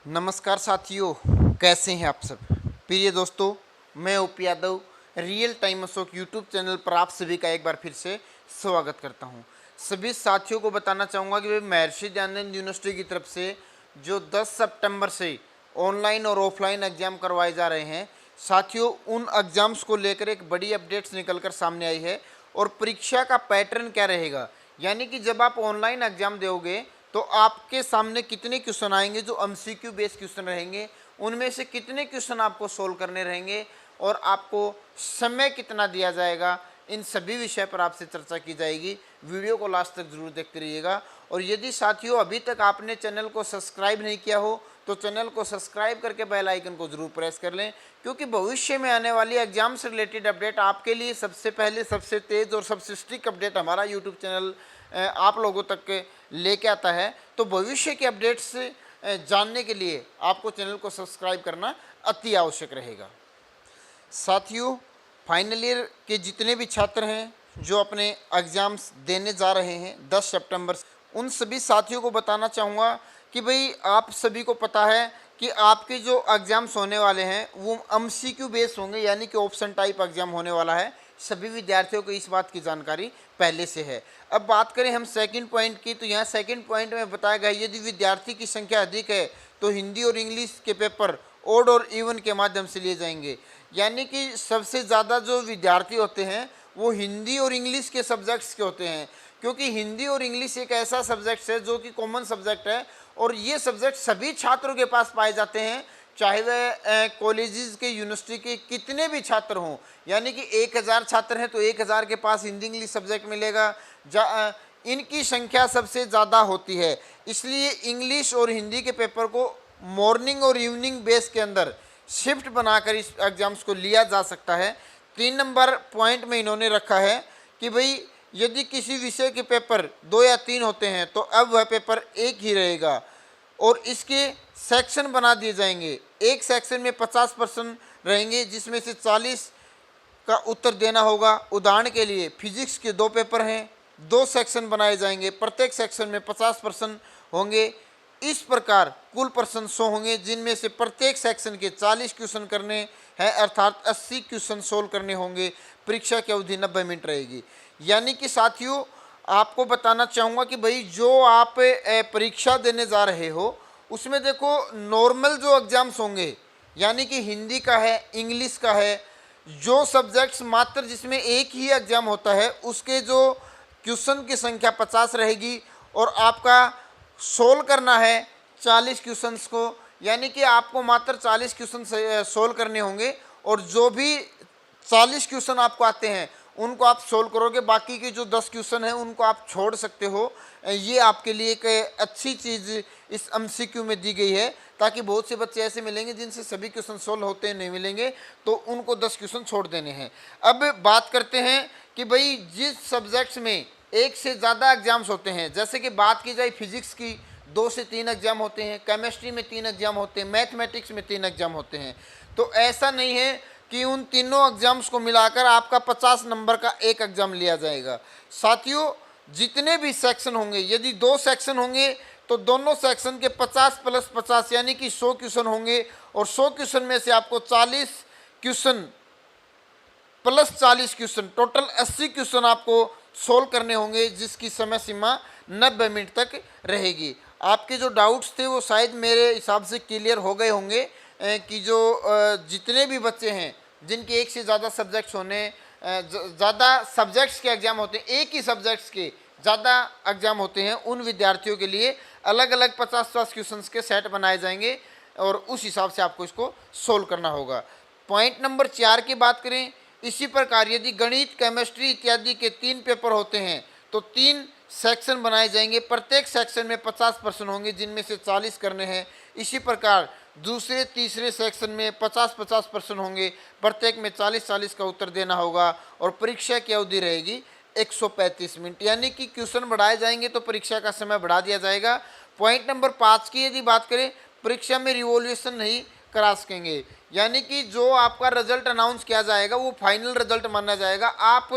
नमस्कार साथियों, कैसे हैं आप सब। प्रिय दोस्तों, मैं OP Yadav real time Ashok YouTube channel पर आप सभी का एक बार फिर से स्वागत करता हूं। सभी साथियों को बताना चाहूँगा कि महर्षि दयानंद यूनिवर्सिटी की तरफ से जो 10 सितंबर से ऑनलाइन और ऑफलाइन एग्ज़ाम करवाए जा रहे हैं साथियों, उन एग्ज़ाम्स को लेकर एक बड़ी अपडेट्स निकल कर सामने आई है। और परीक्षा का पैटर्न क्या रहेगा, यानी कि जब आप ऑनलाइन एग्ज़ाम दोगे तो आपके सामने कितने क्वेश्चन आएंगे जो एमसीक्यू बेस्ड क्वेश्चन रहेंगे, उनमें से कितने क्वेश्चन आपको सोल्व करने रहेंगे और आपको समय कितना दिया जाएगा, इन सभी विषय पर आपसे चर्चा की जाएगी। वीडियो को लास्ट तक जरूर देखते रहिएगा। और यदि साथियों अभी तक आपने चैनल को सब्सक्राइब नहीं किया हो तो चैनल को सब्सक्राइब करके बेल आइकन को जरूर प्रेस कर लें, क्योंकि भविष्य में आने वाली एग्जाम से रिलेटेड अपडेट आपके लिए सबसे पहले, सबसे तेज़ और सबसे स्ट्रिक्ट अपडेट हमारा यूट्यूब चैनल आप लोगों तक लेके आता है। तो भविष्य के अपडेट्स जानने के लिए आपको चैनल को सब्सक्राइब करना अति आवश्यक रहेगा। साथियों, फाइनल ईयर के जितने भी छात्र हैं जो अपने एग्ज़ाम्स देने जा रहे हैं 10 सितंबर, उन सभी साथियों को बताना चाहूँगा कि भाई आप सभी को पता है कि आपके जो एग्ज़ाम्स होने वाले हैं वो एमसीक्यू बेस्ड होंगे, यानी कि ऑप्शन टाइप एग्ज़ाम होने वाला है। सभी विद्यार्थियों को इस बात की जानकारी पहले से है। अब बात करें हम सेकंड पॉइंट की, तो यहाँ सेकंड पॉइंट में बताया गया यदि विद्यार्थी की संख्या अधिक है तो हिंदी और इंग्लिश के पेपर ओड और इवन के माध्यम से लिए जाएंगे। यानी कि सबसे ज़्यादा जो विद्यार्थी होते हैं वो हिंदी और इंग्लिश के सब्जेक्ट्स के होते हैं, क्योंकि हिंदी और इंग्लिश एक ऐसा सब्जेक्ट है जो कि कॉमन सब्जेक्ट है और ये सब्जेक्ट सभी छात्रों के पास पाए जाते हैं, चाहे वह कॉलेजेस के, यूनिवर्सिटी के कितने भी छात्र हों। यानी कि 1000 छात्र हैं तो 1000 के पास हिंदी इंग्लिश सब्जेक्ट मिलेगा। इनकी संख्या सबसे ज़्यादा होती है, इसलिए इंग्लिश और हिंदी के पेपर को मॉर्निंग और इवनिंग बेस के अंदर शिफ्ट बनाकर इस एग्ज़ाम्स को लिया जा सकता है। 3 नंबर पॉइंट में इन्होंने रखा है कि भाई यदि किसी विषय के पेपर 2 या 3 होते हैं तो अब वह पेपर एक ही रहेगा और इसके सेक्शन बना दिए जाएंगे। एक सेक्शन में 50% रहेंगे जिसमें से 40 का उत्तर देना होगा। उदाहरण के लिए फिजिक्स के 2 पेपर हैं, 2 सेक्शन बनाए जाएंगे, प्रत्येक सेक्शन में 50% होंगे। इस प्रकार कुल प्रश्न 100 होंगे जिनमें से प्रत्येक सेक्शन के 40 क्वेश्चन करने हैं, अर्थात 80 क्वेश्चन सोल्व करने होंगे। परीक्षा की अवधि 90 मिनट रहेगी। यानी कि साथियों आपको बताना चाहूँगा कि भाई जो आप परीक्षा देने जा रहे हो उसमें देखो नॉर्मल जो एग्ज़ाम्स होंगे, यानी कि हिंदी का है, इंग्लिश का है, जो सब्जेक्ट्स मात्र जिसमें एक ही एग्ज़ाम होता है उसके जो क्वेश्चन की संख्या 50 रहेगी और आपका सोल्व करना है 40 क्वेश्चंस को, यानी कि आपको मात्र 40 क्वेश्चन सोल्व करने होंगे और जो भी 40 क्वेश्चन आपको आते हैं उनको आप सोल्व करोगे। बाकी के जो 10 क्वेश्चन हैं उनको आप छोड़ सकते हो। ये आपके लिए एक अच्छी चीज़ इस एमसीक्यू में दी गई है, ताकि बहुत से बच्चे ऐसे मिलेंगे जिनसे सभी क्वेश्चन सोल्व होते नहीं मिलेंगे, तो उनको 10 क्वेश्चन छोड़ देने हैं। अब बात करते हैं कि भाई जिस सब्जेक्ट्स में एक से ज़्यादा एग्जाम्स होते हैं, जैसे कि बात की जाए फिजिक्स की 2 से 3 एग्जाम होते हैं, केमिस्ट्री में 3 एग्जाम होते हैं, मैथमेटिक्स में 3 एग्जाम होते हैं, तो ऐसा नहीं है कि उन तीनों एग्जाम्स को मिलाकर आपका 50 नंबर का एक एग्जाम लिया जाएगा। साथियों जितने भी सेक्शन होंगे, यदि 2 सेक्शन होंगे तो दोनों सेक्शन के 50 + 50 यानी कि 100 क्वेश्चन होंगे और 100 क्वेश्चन में से आपको 40 क्वेश्चन + 40 क्वेश्चन टोटल 80 क्वेश्चन आपको सोल्व करने होंगे, जिसकी समय सीमा 90 मिनट तक रहेगी। आपके जो डाउट्स थे वो शायद मेरे हिसाब से क्लियर हो गए होंगे कि जो जितने भी बच्चे हैं जिनके एक से ज़्यादा सब्जेक्ट्स होने, ज़्यादा सब्जेक्ट्स के एग्ज़ाम होते हैं, एक ही सब्जेक्ट्स के ज़्यादा एग्ज़ाम होते हैं, उन विद्यार्थियों के लिए अलग अलग 50-50 क्वेश्चंस के सेट बनाए जाएंगे और उस हिसाब से आपको इसको सोल्व करना होगा। पॉइंट नंबर 4 की बात करें, इसी प्रकार यदि गणित, केमिस्ट्री इत्यादि के 3 पेपर होते हैं तो 3 सेक्शन बनाए जाएंगे, प्रत्येक सेक्शन में 50% होंगे जिनमें से 40 करने हैं। इसी प्रकार दूसरे तीसरे सेक्शन में 50-50% होंगे, प्रत्येक में 40-40 का उत्तर देना होगा और परीक्षा की अवधि रहेगी 135 मिनट। यानी कि क्वेश्चन बढ़ाए जाएंगे तो परीक्षा का समय बढ़ा दिया जाएगा। पॉइंट नंबर 5 की यदि बात करें, परीक्षा में रिवॉल्यूशन नहीं करा सकेंगे, यानी कि जो आपका रिजल्ट अनाउंस किया जाएगा वो फाइनल रिजल्ट माना जाएगा। आप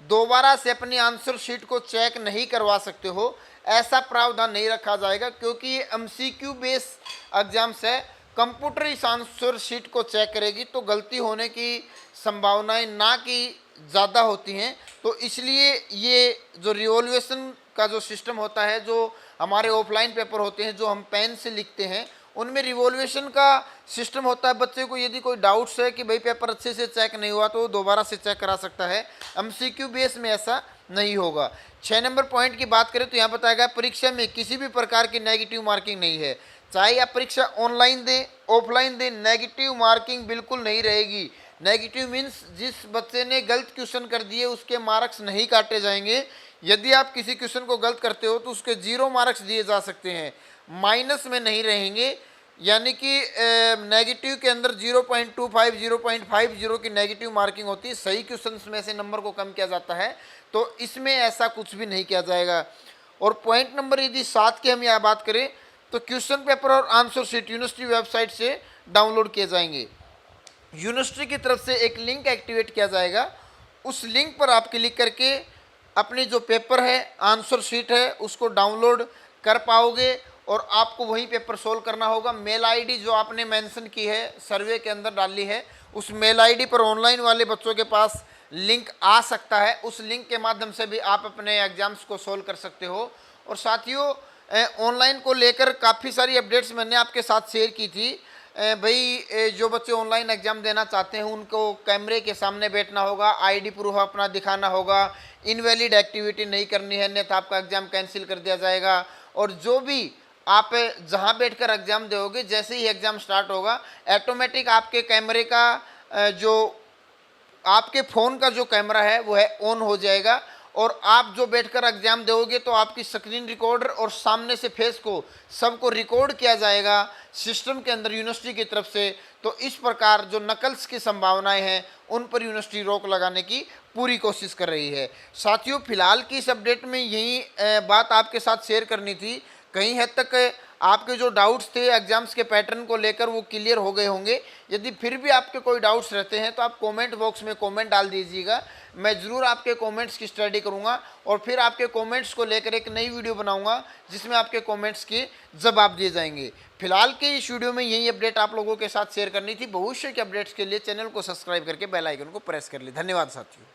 दोबारा से अपनी आंसर शीट को चेक नहीं करवा सकते हो। ऐसा प्रावधान नहीं रखा जाएगा, क्योंकि ये एमसीक्यू बेस एग्जाम्स है। कंप्यूटर इस आंसर शीट को चेक करेगी तो गलती होने की संभावनाएं ना कि ज़्यादा होती हैं। तो इसलिए ये जो रिवॉल्यूशन का जो सिस्टम होता है, जो हमारे ऑफलाइन पेपर होते हैं जो हम पेन से लिखते हैं, उनमें रिवॉल्यूशन का सिस्टम होता है। बच्चे को यदि कोई डाउट्स है कि भाई पेपर अच्छे से चेक नहीं हुआ तो वो दोबारा से चेक करा सकता है। एमसीक्यू बेस में ऐसा नहीं होगा। 6 नंबर पॉइंट की बात करें तो यहाँ बताया गया परीक्षा में किसी भी प्रकार की नेगेटिव मार्किंग नहीं है। चाहे आप परीक्षा ऑनलाइन दें ऑफलाइन दें, नेगेटिव मार्किंग बिल्कुल नहीं रहेगी। नेगेटिव मीन्स जिस बच्चे ने गलत क्वेश्चन कर दिए उसके मार्क्स नहीं काटे जाएंगे। यदि आप किसी क्वेश्चन को गलत करते हो तो उसके 0 मार्क्स दिए जा सकते हैं, माइनस में नहीं रहेंगे। यानी कि नेगेटिव के अंदर 0.25 0.50 की नेगेटिव मार्किंग होती है। सही क्वेश्चंस में से नंबर को कम किया जाता है, तो इसमें ऐसा कुछ भी नहीं किया जाएगा। और पॉइंट नंबर यदि 7 की हम यहाँ बात करें तो क्वेश्चन पेपर और आंसर शीट यूनिवर्सिटी वेबसाइट से डाउनलोड किए जाएंगे। यूनिवर्सिटी की तरफ से एक लिंक एक्टिवेट किया जाएगा, उस लिंक पर आप क्लिक करके अपनी जो पेपर है आंसर शीट है उसको डाउनलोड कर पाओगे और आपको वही पेपर सोल्व करना होगा। मेल आईडी जो आपने मेंशन की है सर्वे के अंदर डाली है, उस मेल आईडी पर ऑनलाइन वाले बच्चों के पास लिंक आ सकता है। उस लिंक के माध्यम से भी आप अपने एग्जाम्स को सोल्व कर सकते हो। और साथियों, ऑनलाइन को लेकर काफ़ी सारी अपडेट्स मैंने आपके साथ शेयर की थी। भाई जो बच्चे ऑनलाइन एग्ज़ाम देना चाहते हैं उनको कैमरे के सामने बैठना होगा, आईडी प्रूफ अपना दिखाना होगा, इनवैलिड एक्टिविटी नहीं करनी है, अन्यथा आपका एग्ज़ाम कैंसिल कर दिया जाएगा। और जो भी आप जहां बैठकर एग्ज़ाम दोगे, जैसे ही एग्ज़ाम स्टार्ट होगा ऑटोमेटिक आपके कैमरे का जो आपके फ़ोन का जो कैमरा है वो है ऑन हो जाएगा और आप जो बैठकर एग्जाम दोगे तो आपकी स्क्रीन रिकॉर्डर और सामने से फेस को सबको रिकॉर्ड किया जाएगा सिस्टम के अंदर यूनिवर्सिटी की तरफ से। तो इस प्रकार जो नकल्स की संभावनाएं हैं उन पर यूनिवर्सिटी रोक लगाने की पूरी कोशिश कर रही है। साथियों, फिलहाल की इस अपडेट में यही बात आपके साथ शेयर करनी थी। कहीं हद तक आपके जो डाउट्स थे एग्जाम्स के पैटर्न को लेकर वो क्लियर हो गए होंगे। यदि फिर भी आपके कोई डाउट्स रहते हैं तो आप कमेंट बॉक्स में कमेंट डाल दीजिएगा, मैं ज़रूर आपके कमेंट्स की स्टडी करूंगा और फिर आपके कमेंट्स को लेकर एक नई वीडियो बनाऊंगा जिसमें आपके कमेंट्स के जवाब दिए जाएंगे। फिलहाल के इस वीडियो में यही अपडेट आप लोगों के साथ शेयर करनी थी। भविष्य के अपडेट्स के लिए चैनल को सब्सक्राइब करके बेल आइकन को प्रेस कर ले। धन्यवाद साथियों।